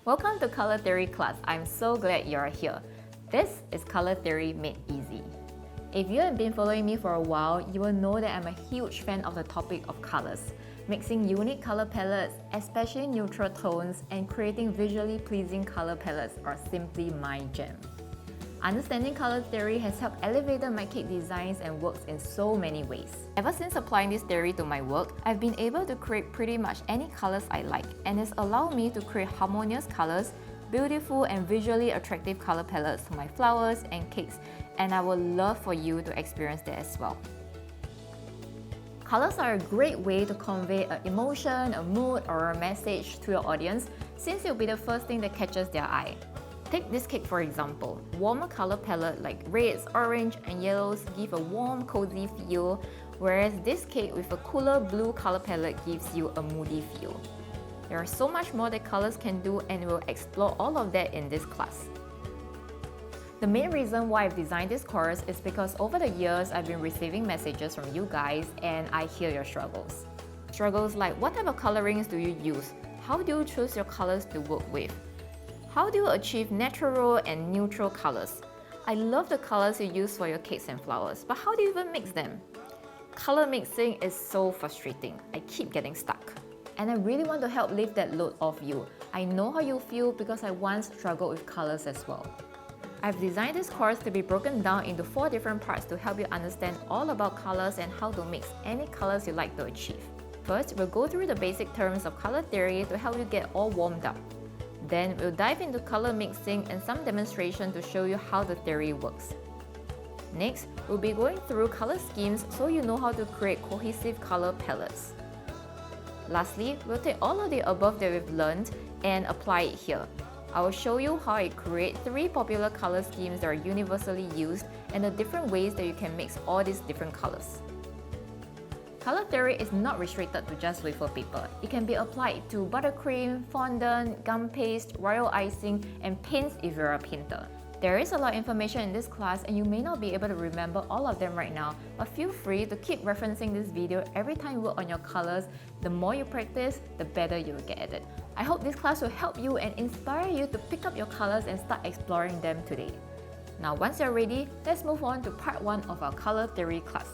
Welcome to Color Theory class. I'm so glad you're here. This is Color Theory made easy. If you have been following me for a while, you will know that I'm a huge fan of the topic of colors. Mixing unique color palettes, especially neutral tones, and creating visually pleasing color palettes are simply my jam. Understanding color theory has helped elevate my cake designs and works in so many ways. Ever since applying this theory to my work, I've been able to create pretty much any colors I like, and it's allowed me to create harmonious colors, beautiful and visually attractive color palettes for my flowers and cakes, and I would love for you to experience that as well. Colors are a great way to convey an emotion, a mood, or a message to your audience, since it'll be the first thing that catches their eye. Take this cake for example. Warmer color palette like reds, orange, and yellows give a warm, cozy feel, whereas this cake with a cooler blue color palette gives you a moody feel. There are so much more that colors can do, and we'll explore all of that in this class. The main reason why I've designed this course is because over the years I've been receiving messages from you guys and I hear your struggles. Struggles like, what type of colorings do you use? How do you choose your colors to work with? How do you achieve natural and neutral colors? I love the colors you use for your cakes and flowers, but how do you even mix them? Color mixing is so frustrating. I keep getting stuck. And I really want to help lift that load off you. I know how you feel because I once struggled with colors as well. I've designed this course to be broken down into 4 different parts to help you understand all about colors and how to mix any colors you like to achieve. First, we'll go through the basic terms of color theory to help you get all warmed up. Then we'll dive into color mixing and some demonstration to show you how the theory works. Next, we'll be going through color schemes so you know how to create cohesive color palettes. Lastly, we'll take all of the above that we've learned and apply it here. I will show you how I create 3 popular color schemes that are universally used and the different ways that you can mix all these different colors. Color theory is not restricted to just wafer paper. It can be applied to buttercream, fondant, gum paste, royal icing, and paints if you're a painter. There is a lot of information in this class and you may not be able to remember all of them right now, but feel free to keep referencing this video every time you work on your colors. The more you practice, the better you'll get at it. I hope this class will help you and inspire you to pick up your colors and start exploring them today. Now once you're ready, let's move on to part 1 of our color theory class.